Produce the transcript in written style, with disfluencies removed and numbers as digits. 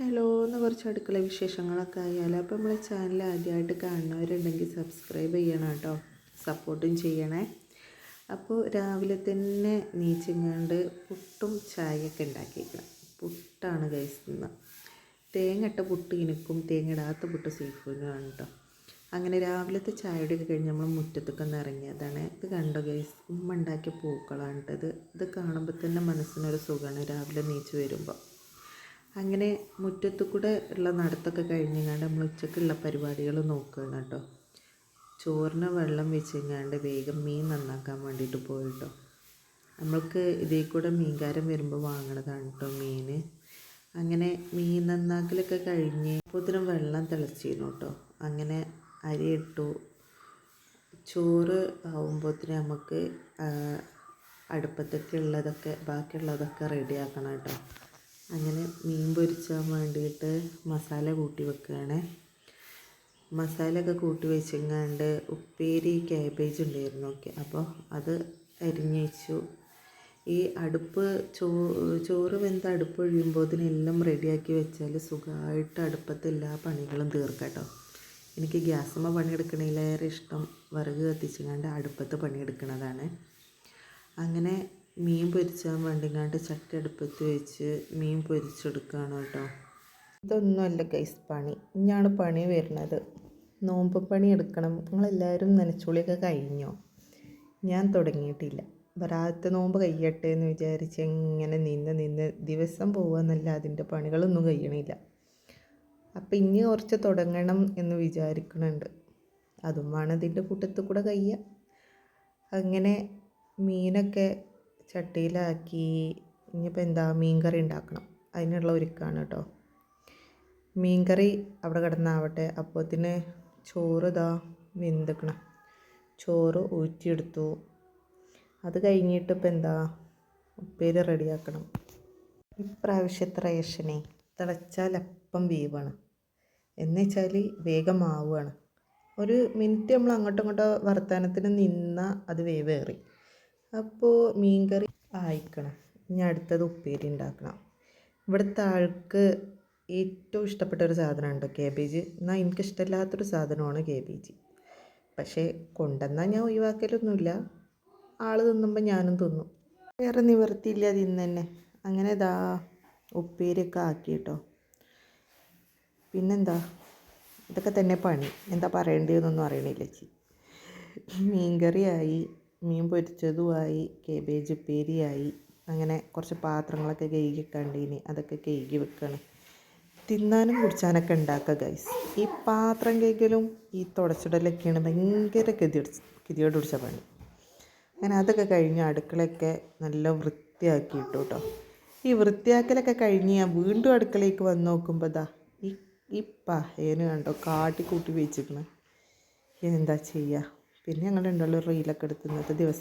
Hello എന്ന് കുറച്ച് അടുക്കള വിശേഷങ്ങളൊക്കെ ആയാലും അപ്പോൾ നമ്മളെ ചാനൽ ആദ്യമായിട്ട് കാണുന്നവരുണ്ടെങ്കിൽ സബ്സ്ക്രൈബ് ചെയ്യണം കേട്ടോ, സപ്പോർട്ടും ചെയ്യണേ. അപ്പോൾ രാവിലെ തന്നെ നീച്ചിങ്ങാണ്ട് പുട്ടും ചായയൊക്കെ ഉണ്ടാക്കിയിരിക്കണം. പുട്ടാണ് കഴിക്കുന്നത്. തേങ്ങ പുട്ട് എനിക്കും തേങ്ങ ഇടാത്ത പുട്ട് സീഫുവിനുമാണ് കേട്ടോ. അങ്ങനെ രാവിലത്തെ ചായയുടെയൊക്കെ കഴിഞ്ഞ് നമ്മൾ മുറ്റത്തൊക്കെ ഒന്ന് ഇറങ്ങിയതാണ്. ഇത് കണ്ടോ ഗൈസ്, ഉമ്മ ഉണ്ടാക്കിയ പൂക്കളാണ് കേട്ടത്. ഇത് കാണുമ്പോൾ തന്നെ മനസ്സിനൊരു സുഖമാണ് രാവിലെ നീച്ച് വരുമ്പോൾ. അങ്ങനെ മുറ്റത്തു കൂടെ ഉള്ള നടത്തൊക്കെ കഴിഞ്ഞങ്ങാണ്ട് നമ്മൾ ഉച്ചക്കുള്ള പരിപാടികൾ നോക്കുകയാണ് കേട്ടോ. ചോറിന് വെള്ളം വെച്ചങ്ങാണ്ട് വേഗം മീൻ നന്നാക്കാൻ വേണ്ടിയിട്ട് പോയിട്ടോ. നമ്മൾക്ക് ഇതിൽ കൂടെ മീൻകാരൻ വരുമ്പോൾ വാങ്ങണതാണ് കേട്ടോ മീൻ. അങ്ങനെ മീൻ നന്നാക്കലൊക്കെ കഴിഞ്ഞ് അപ്പോഴത്തേനും വെള്ളം തിളച്ചിരുന്നു കേട്ടോ. അങ്ങനെ അരി ഇട്ടു. ചോറ് ആവുമ്പോഴത്തേനും നമുക്ക് അടുപ്പത്തൊക്കെ ഉള്ളതൊക്കെ ബാക്കിയുള്ളതൊക്കെ റെഡിയാക്കണം കേട്ടോ. അങ്ങനെ മീൻ പൊരിച്ചാൻ വേണ്ടിയിട്ട് മസാല കൂട്ടി വെക്കുകയാണ്. മസാലയൊക്കെ കൂട്ടി വെച്ചെങ്ങാണ്ട് ഉപ്പേരി ക്യാബേജ് ഉണ്ടായിരുന്നു. ഓക്കെ, അപ്പോൾ അത് അരിഞ്ഞ് വെച്ചു. ഈ അടുപ്പ് ചോറ് വെന്ത അടുപ്പ് ഒഴിയുമ്പോൾ ഇതിനെല്ലാം റെഡിയാക്കി വെച്ചാൽ സുഖമായിട്ട് അടുപ്പത്ത് എല്ലാ പണികളും തീർക്കാം കേട്ടോ. എനിക്ക് ഗ്യാസുമ്മ പണിയെടുക്കണതിലേറെ ഇഷ്ടം വിറക് കത്തിച്ചങ്ങാണ്ട് അടുപ്പത്ത് പണിയെടുക്കുന്നതാണ്. അങ്ങനെ മീൻ പൊരിച്ചാൻ വേണ്ടിങ്ങാണ്ട് ചട്ടി അടുപ്പത്ത് വെച്ച് മീൻ പൊരിച്ചെടുക്കുകയാണ് കേട്ടോ. ഇതൊന്നുമല്ല ഗൈസ് പണി, ഇനിയാണ് പണി വരുന്നത്. നോമ്പ് പണി എടുക്കണം. നിങ്ങളെല്ലാവരും നനച്ചുളിയൊക്കെ കഴിഞ്ഞോ? ഞാൻ തുടങ്ങിയിട്ടില്ല. വരാത്ത നോമ്പ് കഴിയട്ടെ എന്ന് വിചാരിച്ച് എങ്ങനെ നിന്ന് ദിവസം പോകാമെന്നല്ല, അതിൻ്റെ പണികളൊന്നും കഴിയണില്ല. അപ്പം ഇനി കുറച്ച് തുടങ്ങണം എന്ന് വിചാരിക്കുന്നുണ്ട്. അതും വേണം ഇതിൻ്റെ കൂട്ടത്തിൽ കൂടെ കഴിയുക. അങ്ങനെ മീനൊക്കെ ചട്ടിയിലാക്കി. ഇനിയിപ്പോൾ എന്താ, മീൻ കറി ഉണ്ടാക്കണം. അതിനുള്ള ഒരുക്കാണ് കേട്ടോ. മീൻ കറി അവിടെ കിടന്നാവട്ടെ. അപ്പോഴത്തിന് ചോറ് ഇതാ വെന്തിക്കണം. ചോറ് ഊറ്റിയെടുത്തു. അത് കഴിഞ്ഞിട്ട് ഇപ്പം എന്താ, ഉപ്പേരി റെഡിയാക്കണം. ഇപ്രാവശ്യത്തെ റേഷനെ തിളച്ചാൽ അപ്പം വേവാണ്, എന്നുവെച്ചാൽ വേഗം ആവുകയാണ്. ഒരു മിനിറ്റ് നമ്മൾ അങ്ങോട്ടും ഇങ്ങോട്ടോ വർത്തമാനത്തിന് നിന്നാൽ അത് വേവേറി. അപ്പോൾ മീൻ കറി ആയിക്കണം. ഇനി അടുത്തത് ഉപ്പേരി ഉണ്ടാക്കണം. ഇവിടുത്തെ ആൾക്ക് ഏറ്റവും ഇഷ്ടപ്പെട്ട ഒരു സാധനമുണ്ട് കേബേജ്. എന്നാൽ എനിക്കിഷ്ടമില്ലാത്തൊരു സാധനമാണ് കേബേജ്. പക്ഷേ കൊണ്ടുവന്നാൽ ഞാൻ ഒഴിവാക്കലൊന്നുമില്ല. ആൾ തിന്നുമ്പോൾ ഞാനും തിന്നും. വേറെ നിവൃത്തിയില്ല, തിന്ന് തന്നെ. അങ്ങനെ ഇതാ ഉപ്പേരിയൊക്കെ ആക്കി കേട്ടോ. പിന്നെന്താ, ഇതൊക്കെ തന്നെ പണി. എന്താ പറയേണ്ടതെന്നൊന്നും അറിയണില്ല ചേച്ചി. മീൻ കറിയായി, മീൻ പൊരിച്ചതുമായി, കേബേജ് ഉപ്പേരിയായി. അങ്ങനെ കുറച്ച് പാത്രങ്ങളൊക്കെ കഴുകി കണ്ടീനി, അതൊക്കെ കഴുകി വെക്കണം. തിന്നാനും കുടിച്ചാനൊക്കെ ഉണ്ടാക്കുക ഗൈസ്. ഈ പാത്രം കഴുകലും ഈ തുടച്ചിടലൊക്കെയാണ് ഭയങ്കര ഗതിയോട് പിടിച്ച പണി. അങ്ങനെ അതൊക്കെ കഴിഞ്ഞ് അടുക്കളയൊക്കെ നല്ല വൃത്തിയാക്കിയിട്ടു കേട്ടോ. ഈ വൃത്തിയാക്കലൊക്കെ കഴിഞ്ഞ് ഞാൻ വീണ്ടും അടുക്കളയ്ക്ക് വന്ന് നോക്കുമ്പോൾ ദാ ഈ പഹേന് കണ്ടോ കാട്ടിക്കൂട്ടി വെച്ചിരിക്കണം. എന്താ ചെയ്യുക. പിന്നെ ഞങ്ങൾ രണ്ടാളും റീലൊക്കെ എടുത്ത് ഇന്നത്തെ ദിവസം